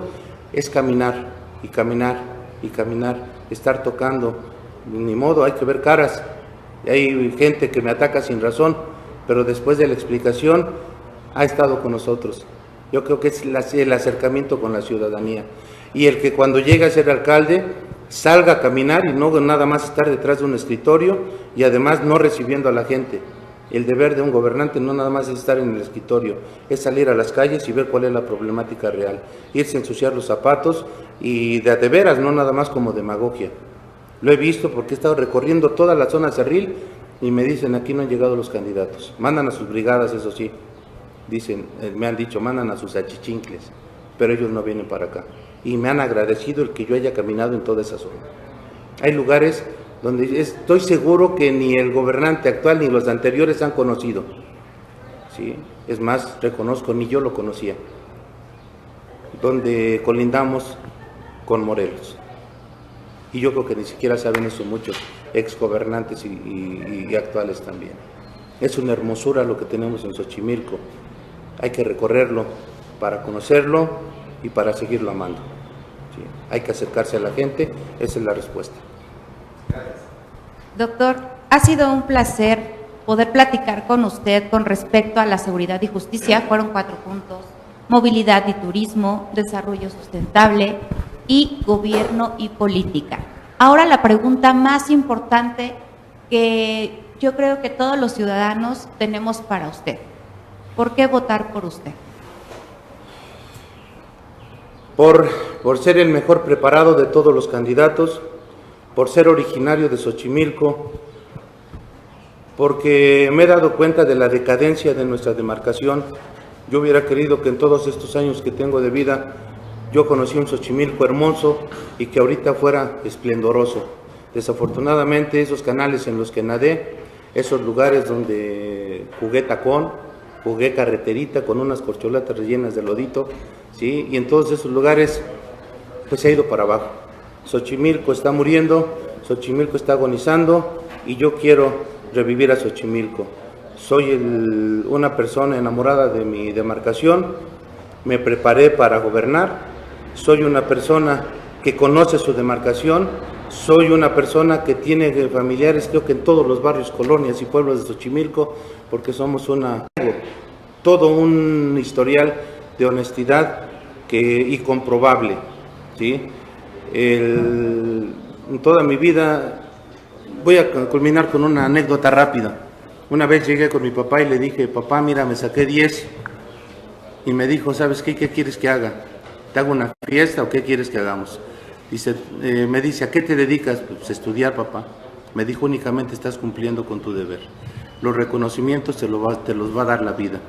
es caminar y caminar y caminar, estar tocando, ni modo, hay que ver caras, hay gente que me ataca sin razón, pero después de la explicación ha estado con nosotros. Yo creo que es el acercamiento con la ciudadanía y el que cuando llegue a ser alcalde salga a caminar y no nada más estar detrás de un escritorio y además no recibiendo a la gente. El deber de un gobernante no nada más es estar en el escritorio, es salir a las calles y ver cuál es la problemática real, irse a ensuciar los zapatos y de veras, no nada más como demagogia. Lo he visto porque he estado recorriendo toda la zona Cerril y me dicen aquí no han llegado los candidatos, mandan a sus brigadas, eso sí, dicen, me han dicho, mandan a sus achichincles, pero ellos no vienen para acá y me han agradecido el que yo haya caminado en toda esa zona. Hay lugares donde estoy seguro que ni el gobernante actual ni los anteriores han conocido, ¿sí? Es más, reconozco, ni yo lo conocía, donde colindamos con Morelos. Y yo creo que ni siquiera saben eso muchos exgobernantes y actuales también. Es una hermosura lo que tenemos en Xochimilco. Hay que recorrerlo para conocerlo y para seguirlo amando. ¿Sí? Hay que acercarse a la gente, esa es la respuesta. Doctor, ha sido un placer poder platicar con usted con respecto a la seguridad y justicia. Fueron 4 puntos: movilidad y turismo, desarrollo sustentable y gobierno y política. Ahora la pregunta más importante que yo creo que todos los ciudadanos tenemos para usted. ¿Por qué votar por usted? Por ser el mejor preparado de todos los candidatos, por ser originario de Xochimilco, porque me he dado cuenta de la decadencia de nuestra demarcación. Yo hubiera querido que en todos estos años que tengo de vida, yo conocí un Xochimilco hermoso y que ahorita fuera esplendoroso. Desafortunadamente esos canales en los que nadé, esos lugares donde jugué tacón, jugué carreterita con unas corcholatas rellenas de lodito, ¿sí? Y en todos esos lugares pues se ha ido para abajo. Xochimilco está muriendo, Xochimilco está agonizando y yo quiero revivir a Xochimilco. Soy una persona enamorada de mi demarcación, me preparé para gobernar, soy una persona que conoce su demarcación, soy una persona que tiene familiares creo que en todos los barrios, colonias y pueblos de Xochimilco, porque somos todo un historial de honestidad y comprobable, ¿sí? En toda mi vida, voy a culminar con una anécdota rápida. Una vez llegué con mi papá y le dije, papá, mira, me saqué 10. Y me dijo, ¿sabes qué? ¿Qué quieres que haga? ¿Te hago una fiesta o qué quieres que hagamos? Me dice, ¿a qué te dedicas? Pues a estudiar, papá. Me dijo, únicamente estás cumpliendo con tu deber. Los reconocimientos te los va a dar la vida.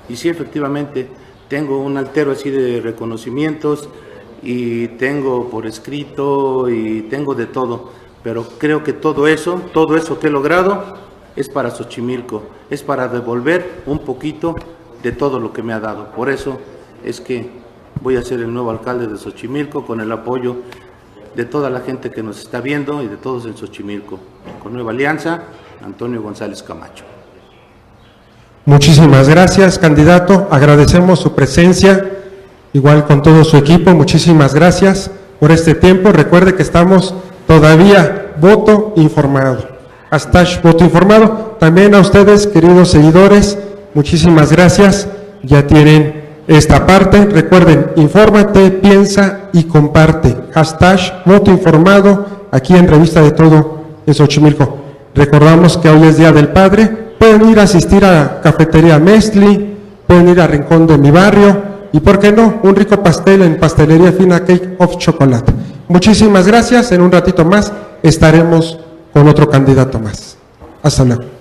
Y sí, efectivamente, tengo un altero así de reconocimientos y tengo por escrito y tengo de todo. Pero creo que todo eso que he logrado es para Xochimilco, es para devolver un poquito de todo lo que me ha dado. Por eso es que voy a ser el nuevo alcalde de Xochimilco con el apoyo de toda la gente que nos está viendo y de todos en Xochimilco. Con Nueva Alianza, Antonio González Camacho. Muchísimas gracias, candidato. Agradecemos su presencia, igual con todo su equipo. Muchísimas gracias por este tiempo. Recuerde que estamos todavía voto informado. # voto informado. También a ustedes, queridos seguidores, muchísimas gracias. Ya tienen esta parte. Recuerden, infórmate, piensa y comparte. # voto informado aquí en Revista de Todo en Xochimilco. Recordamos que hoy es Día del Padre. Pueden ir a asistir a Cafetería Mestli, pueden ir a Rincón de mi Barrio y, ¿por qué no?, un rico pastel en Pastelería Fina Cake of Chocolate. Muchísimas gracias. En un ratito más estaremos con otro candidato más. Hasta luego.